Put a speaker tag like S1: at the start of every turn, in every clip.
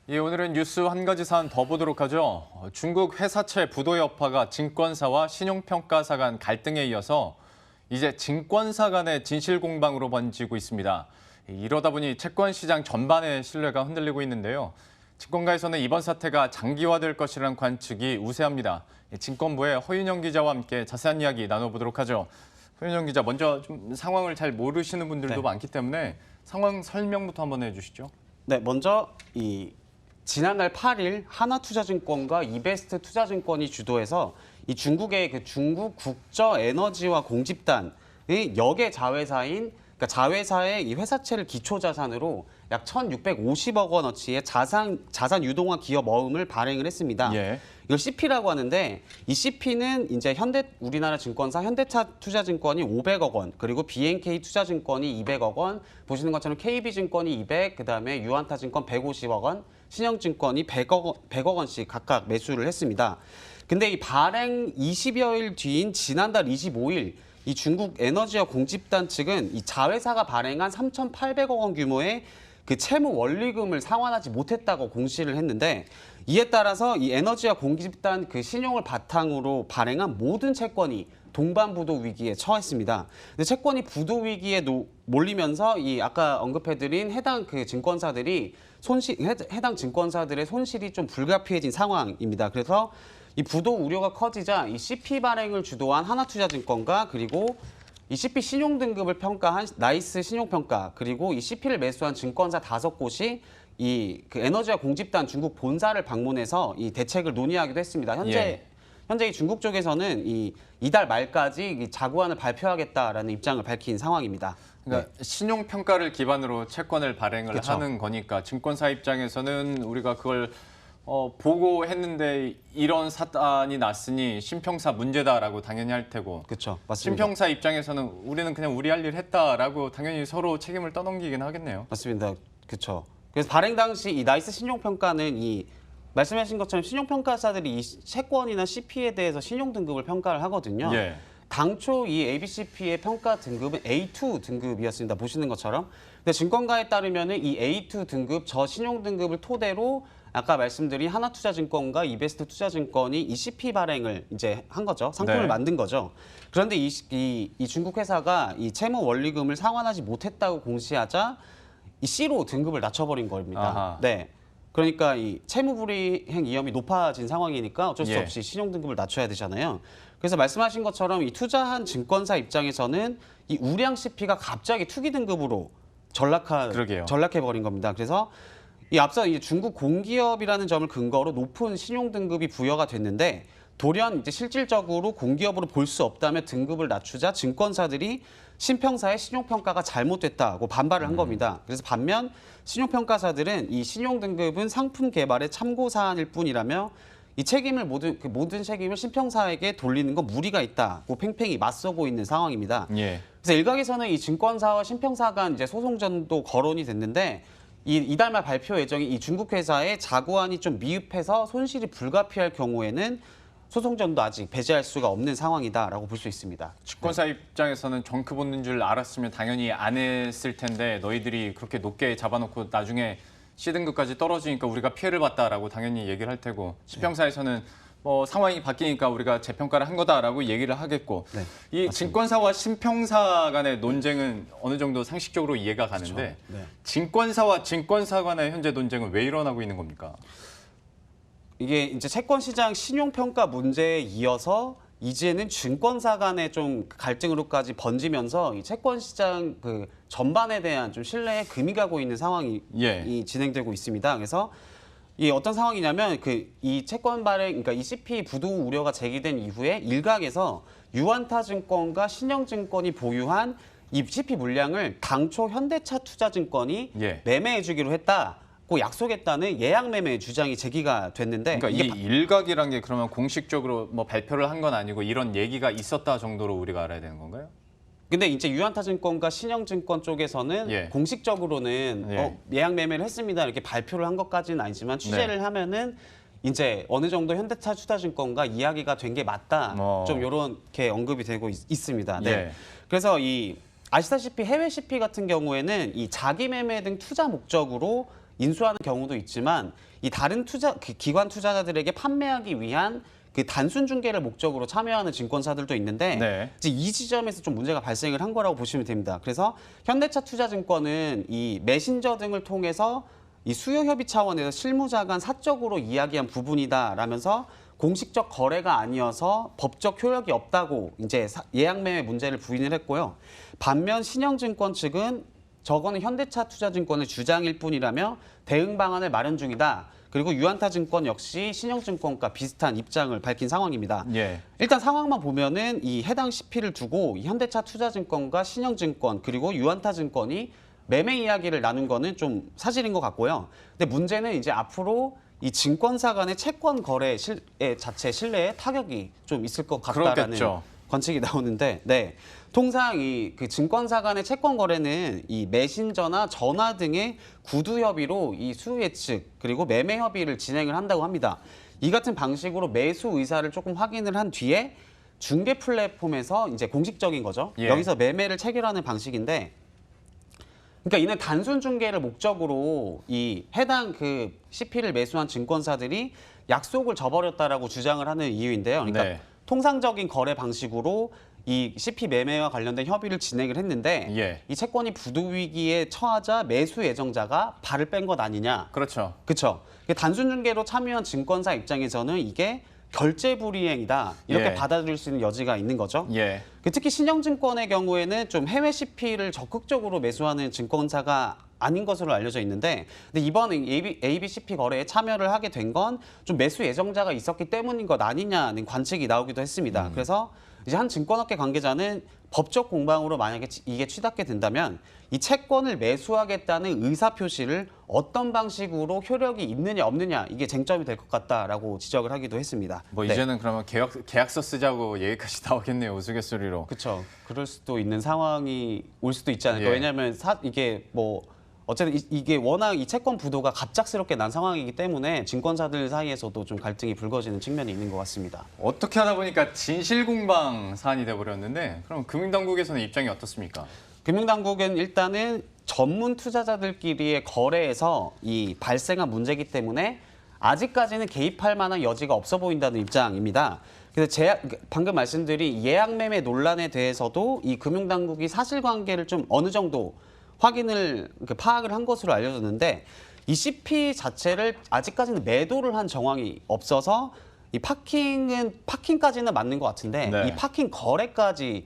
S1: 예, 오늘은 뉴스 한 가지 사안 더 보도록 하죠. 중국 회사채 부도 여파가 증권사와 신용평가사 간 갈등에 이어서 이제 증권사 간의 진실 공방으로 번지고 있습니다. 이러다 보니 채권 시장 전반의 신뢰가 흔들리고 있는데요. 증권가에서는 이번 사태가 장기화될 것이라는 관측이 우세합니다. 증권부의 허윤영 기자와 함께 자세한 이야기 나눠보도록 하죠. 허윤영 기자, 먼저 좀 상황을 잘 모르시는 분들도 많기 때문에 상황 설명부터 한번 해주시죠.
S2: 네, 먼저 지난달 8일 하나투자증권과 이베스트 투자증권이 주도해서 이 중국의 중국 국저에너지와 공집단의 역의 자회사인 그러니까 자회사의 이 회사채를 기초자산으로 약 1,650억 원어치의 자산 유동화 기업 어음을 발행을 했습니다.
S1: 예.
S2: 이걸 CP라고 하는데 이 CP는 이제 우리나라 증권사 현대차 투자증권이 500억 원, 그리고 BNK 투자증권이 200억 원, 보시는 것처럼 KB증권이 200, 그다음에 유한타증권 150억 원, 신영증권이 100억 원씩 각각 매수를 했습니다. 근데 이 발행 20여일 뒤인 지난달 25일 이 중국 에너지와 공집단 측은 이 자회사가 발행한 3,800억 원 규모의 그 채무 원리금을 상환하지 못했다고 공시를 했는데, 이에 따라서 이 에너지와 공집단 그 신용을 바탕으로 발행한 모든 채권이 동반부도 위기에 처했습니다. 근데 채권이 부도 위기에 몰리면서 이 아까 언급해드린 해당 그 증권사들이 해당 증권사들의 손실이 좀 불가피해진 상황입니다. 그래서 이 부도 우려가 커지자 이 CP 발행을 주도한 하나투자증권과 그리고 이 CP 신용 등급을 평가한 나이스 신용평가, 그리고 이 CP를 매수한 증권사 5곳이 이 그 에너지와 공집단 중국 본사를 방문해서 이 대책을 논의하기도 했습니다. 현재 이 중국 쪽에서는 이달 말까지 이 자구안을 발표하겠다라는 입장을 밝힌 상황입니다.
S1: 그러니까 신용평가를 기반으로 채권을 발행을
S2: 그쵸.
S1: 하는 거니까 증권사 입장에서는 우리가 그걸 보고 했는데 이런 사단이 났으니 신평사 문제다라고 당연히 할 테고,
S2: 그렇죠, 맞습니다.
S1: 신평사 입장에서는 우리는 그냥 우리 할 일 했다라고 당연히 서로 책임을 떠넘기긴 하겠네요.
S2: 맞습니다. 그렇죠. 그래서 발행 당시 이 나이스 신용평가는 말씀하신 것처럼 신용평가사들이 이 채권이나 CP에 대해서 신용 등급을 평가를 하거든요.
S1: 예.
S2: 당초 이 ABCP의 평가 등급은 A2 등급이었습니다. 보시는 것처럼. 근데 증권가에 따르면은 이 A2 등급 저 신용 등급을 토대로 아까 말씀드린 하나투자증권과 이베스트 투자증권이 이 CP 발행을 이제 한 거죠. 상품을
S1: 네.
S2: 만든 거죠. 그런데 이 중국 회사가 이 채무 원리금을 상환하지 못했다고 공시하자 이 C로 등급을 낮춰버린 겁니다.
S1: 아하.
S2: 네. 그러니까 이 채무불이행 위험이 높아진 상황이니까 어쩔 수
S1: 예.
S2: 없이 신용 등급을 낮춰야 되잖아요. 그래서 말씀하신 것처럼 이 투자한 증권사 입장에서는 이 우량 CP가 갑자기 투기 등급으로
S1: 그러게요.
S2: 전락해버린 겁니다. 그래서 이 앞서 이 중국 공기업이라는 점을 근거로 높은 신용 등급이 부여가 됐는데, 돌연 이제 실질적으로 공기업으로 볼 수 없다며 등급을 낮추자 증권사들이 신평사의 신용평가가 잘못됐다고 반발을 한 겁니다. 그래서 반면 신용평가사들은 이 신용 등급은 상품 개발의 참고 사안일 뿐이라며 이 책임을 모든 책임을 신평사에게 돌리는 건 무리가 있다고 팽팽히 맞서고 있는 상황입니다.
S1: 예.
S2: 그래서 일각에서는 이 증권사와 신평사 간 이제 소송전도 거론이 됐는데, 이달 말 발표 예정인 이 중국 회사의 자구안이 좀 미흡해서 손실이 불가피할 경우에는 소송전도 아직 배제할 수가 없는 상황이다라고 볼 수 있습니다.
S1: 증권사 입장에서는 정크 붙는 줄 알았으면 당연히 안 했을 텐데 너희들이 그렇게 높게 잡아놓고 나중에 C등급까지 떨어지니까 우리가 피해를 봤다라고 당연히 얘기를 할 테고, 신평사에서는 상황이 바뀌니까 우리가 재평가를 한 거다라고 얘기를 하겠고,
S2: 네,
S1: 이
S2: 맞습니다.
S1: 증권사와 신평사 간의 논쟁은 어느 정도 상식적으로 이해가 가는데,
S2: 그렇죠. 네.
S1: 증권사와 증권사 간의 현재 논쟁은 왜 일어나고 있는 겁니까?
S2: 이게 이제 채권 시장 신용 평가 문제에 이어서 이제는 증권사 간의 좀 갈등으로까지 번지면서 이 채권 시장 그 전반에 대한 좀 신뢰에 금이 가고 있는 상황이
S1: 예.
S2: 진행되고 있습니다. 그래서 이 어떤 상황이냐면 이 채권 발행, 그러니까 이 CP 부도 우려가 제기된 이후에 일각에서 유한타증권과 신영증권이 보유한 이 CP 물량을 당초 현대차 투자증권이
S1: 예.
S2: 매매해주기로 했다고 약속했다는 예약 매매 주장이 제기가 됐는데,
S1: 그러니까
S2: 이게
S1: 이 일각이란 게 그러면 공식적으로 발표를 한 건 아니고 이런 얘기가 있었다 정도로 우리가 알아야 되는 건가요?
S2: 근데 이제 유한타증권과 신영증권 쪽에서는
S1: 예.
S2: 공식적으로는
S1: 예.
S2: 예약 매매를 했습니다 이렇게 발표를 한 것까지는 아니지만 취재를 하면은 이제 어느 정도 현대차 투자증권과 이야기가 된 게 맞다, 좀 이렇게 언급이 되고 있습니다. 네.
S1: 예.
S2: 그래서 아시다시피 해외 CP 같은 경우에는 이 자기 매매 등 투자 목적으로 인수하는 경우도 있지만 이 다른 기관 투자자들에게 판매하기 위한 그 단순 중개를 목적으로 참여하는 증권사들도 있는데
S1: 네.
S2: 이제 이 지점에서 좀 문제가 발생을 한 거라고 보시면 됩니다. 그래서 현대차 투자증권은 이 메신저 등을 통해서 이 수요 협의 차원에서 실무자 간 사적으로 이야기한 부분이다라면서 공식적 거래가 아니어서 법적 효력이 없다고 이제 예약매매 문제를 부인을 했고요. 반면 신영증권 측은 저거는 현대차 투자증권의 주장일 뿐이라며 대응 방안을 마련 중이다. 그리고 유안타증권 역시 신영증권과 비슷한 입장을 밝힌 상황입니다.
S1: 예.
S2: 일단 상황만 보면은 이 해당 CP를 두고 이 현대차 투자증권과 신영증권 그리고 유안타증권이 매매 이야기를 나눈 거는 좀 사실인 것 같고요. 근데 문제는 이제 앞으로 이 증권사 간의 채권 거래 자체 신뢰에 타격이 좀 있을 것 같다라는
S1: 그렇겠죠.
S2: 관측이 나오는데, 네. 통상 이 그 증권사 간의 채권 거래는 이 메신저나 전화 등의 구두 협의로 이 수요 예측 그리고 매매 협의를 진행을 한다고 합니다. 이 같은 방식으로 매수 의사를 조금 확인을 한 뒤에 중개 플랫폼에서 이제 공식적인 거죠.
S1: 예.
S2: 여기서 매매를 체결하는 방식인데, 그러니까 이는 단순 중개를 목적으로 이 해당 그 CP를 매수한 증권사들이 약속을 저버렸다라고 주장을 하는 이유인데요. 그러니까
S1: 네.
S2: 통상적인 거래 방식으로 이 CP 매매와 관련된 협의를 진행을 했는데
S1: 예.
S2: 이 채권이 부도 위기에 처하자 매수 예정자가 발을 뺀 것 아니냐.
S1: 그렇죠.
S2: 그렇죠. 단순 중개로 참여한 증권사 입장에서는 이게 결제 불이행이다. 이렇게
S1: 예.
S2: 받아들일 수 있는 여지가 있는 거죠.
S1: 예.
S2: 특히 신영증권의 경우에는 좀 해외 CP를 적극적으로 매수하는 증권사가 아닌 것으로 알려져 있는데, 근데 이번 ABCP 거래에 참여를 하게 된 건 좀 매수 예정자가 있었기 때문인 것 아니냐는 관측이 나오기도 했습니다. 그래서 이제 한 증권업계 관계자는 법적 공방으로 만약에 이게 치닫게 된다면 이 채권을 매수하겠다는 의사 표시를 어떤 방식으로 효력이 있느냐 없느냐 이게 쟁점이 될 것 같다라고 지적을 하기도 했습니다.
S1: 뭐
S2: 네.
S1: 이제는 그러면 계약서 쓰자고 얘기까지 나오겠네요. 우스갯소리로.
S2: 그렇죠. 그럴 수도 있는 상황이 올 수도 있지 않을까.
S1: 예.
S2: 왜냐하면 이게 뭐 어쨌든 이게 워낙 이 채권 부도가 갑작스럽게 난 상황이기 때문에 증권사들 사이에서도 좀 갈등이 불거지는 측면이 있는 것 같습니다.
S1: 어떻게 하다 보니까 진실공방 사안이 돼버렸는데 그럼 금융당국에서는 입장이 어떻습니까?
S2: 금융당국은 일단은 전문 투자자들끼리의 거래에서 이 발생한 문제이기 때문에 아직까지는 개입할 만한 여지가 없어 보인다는 입장입니다. 그래서 방금 말씀드린 예약매매 논란에 대해서도 이 금융당국이 사실관계를 좀 어느 정도 확인을 파악을 한 것으로 알려졌는데 이 CP 자체를 아직까지는 매도를 한 정황이 없어서 이 파킹까지는 맞는 것 같은데
S1: 네.
S2: 이 파킹 거래까지를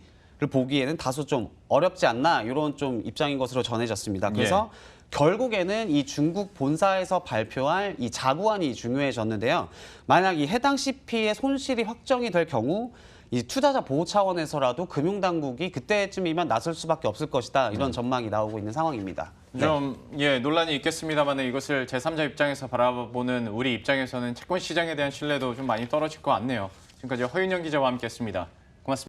S2: 보기에는 다소 좀 어렵지 않나 이런 좀 입장인 것으로 전해졌습니다. 그래서 결국에는 이 중국 본사에서 발표할 이 자구안이 중요해졌는데요. 만약 이 해당 CP의 손실이 확정이 될 경우 이 투자자 보호 차원에서라도 금융당국이 그때쯤이면 나설 수밖에 없을 것이다. 이런 전망이 나오고 있는 상황입니다. 네.
S1: 좀 논란이 있겠습니다만 이것을 제3자 입장에서 바라보는 우리 입장에서는 채권 시장에 대한 신뢰도 좀 많이 떨어질 것 같네요. 지금까지 허윤영 기자와 함께했습니다. 고맙습니다.